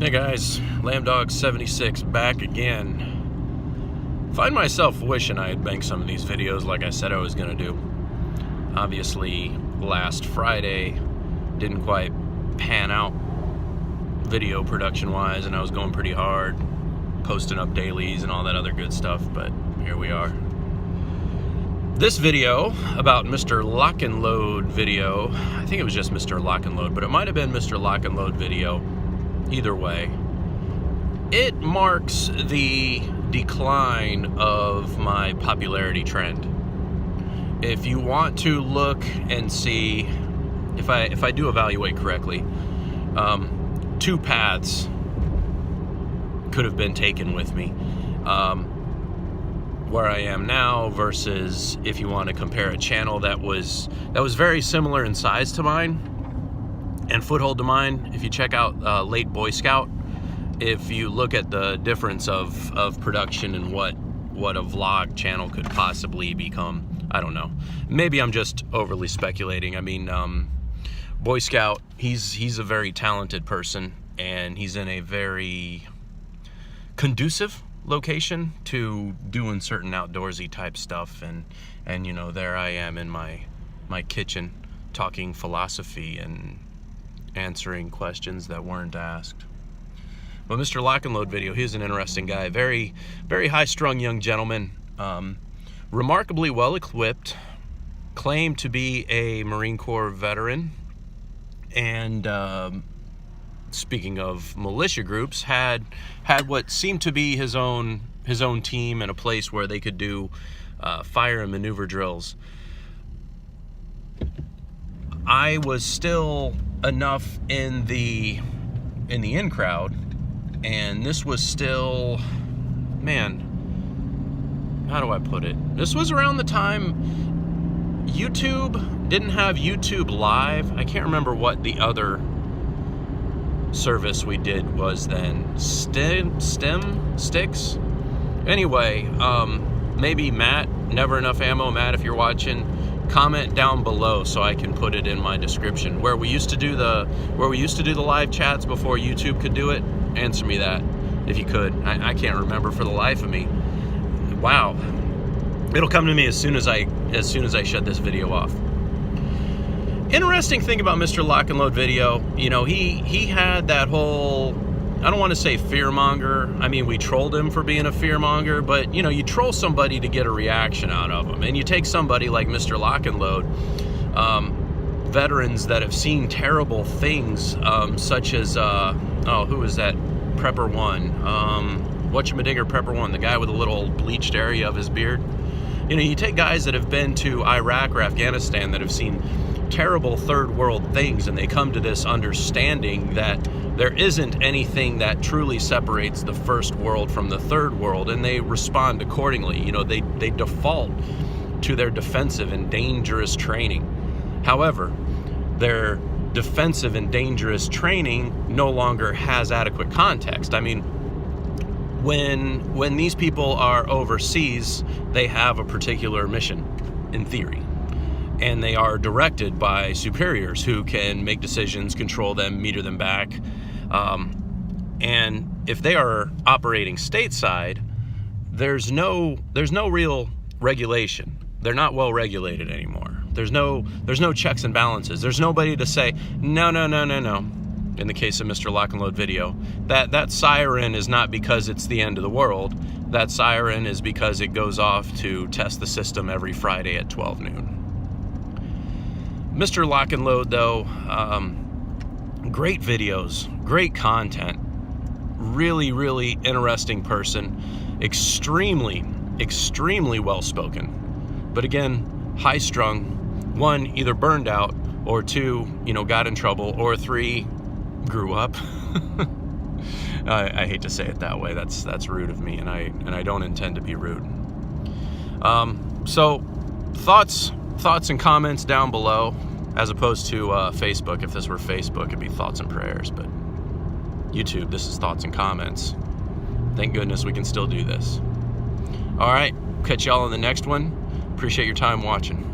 Hey guys, LambDog76 back again. Find myself wishing I had banked some of these videos like I said I was gonna do. Obviously, last Friday didn't quite pan out video production wise, and I was going pretty hard, posting up dailies and all that other good stuff, but here we are. This video about MrLockandLoad video, I think it was just MrLockandLoad, but it might have been MrLockandLoad video. Either way, it marks the decline of my popularity trend. If you want to look and see, if I do evaluate correctly, two paths could have been taken with me. Where I am now versus if you want to compare a channel that was very similar in size to mine and foothold to mine. If you check out Late Boy Scout, if you look at the difference of production and what a vlog channel could possibly become, I don't know. Maybe I'm just overly speculating. I mean, Boy Scout, he's a very talented person, and he's in a very conducive location to doing certain outdoorsy type stuff, and you know, there I am in my kitchen talking philosophy and answering questions that weren't asked. But MrLockandLoad video, he's an interesting guy, very high-strung young gentleman, remarkably well equipped, claimed to be a Marine Corps veteran, and speaking of militia groups, had what seemed to be his own team and a place where they could do fire and maneuver drills. I was still enough in the in crowd, and this was still, man, how do I put it? This was around the time YouTube didn't have YouTube Live. I can't remember what the other service we did was then. Sticks? Anyway, maybe Matt, Never Enough Ammo, Matt, if you're watching, comment down below so I can put it in my description. Where we used to do the live chats before YouTube could do it. Answer me that if you could. I can't remember for the life of me. Wow. It'll come to me as soon as I shut this video off. Interesting thing about MrLockandLoad video, you know, he had that whole, I don't want to say fearmonger. I mean, we trolled him for being a fearmonger, but you know, you troll somebody to get a reaction out of them, and you take somebody like MrLockandLoad, veterans that have seen terrible things, such as who is that? Prepper One, whatchamadinger Prepper One, the guy with a little bleached area of his beard. You know, you take guys that have been to Iraq or Afghanistan that have seen terrible third world things, and they come to this understanding that there isn't anything that truly separates the first world from the third world, and they respond accordingly. You know, they default to their defensive and dangerous training. However, their defensive and dangerous training no longer has adequate context. I mean, when these people are overseas, they have a particular mission, in theory, and they are directed by superiors who can make decisions, control them, meter them back. And if they are operating stateside, there's no real regulation. They're not well regulated anymore. There's no checks and balances. There's nobody to say, no. In the case of MrLockandLoad video, that siren is not because it's the end of the world. That siren is because it goes off to test the system every Friday at 12 noon. MrLockandLoad, though, great videos, great content, really interesting person, extremely well spoken, but again, high strung. One, either burned out, or two, you know, got in trouble, or three, grew up. I hate to say it that way. That's rude of me, and I don't intend to be rude. So thoughts and comments down below, as opposed to Facebook. If this were Facebook, it'd be thoughts and prayers, but YouTube, this is thoughts and comments. Thank goodness we can still do this. All right, catch y'all in the next one. Appreciate your time watching.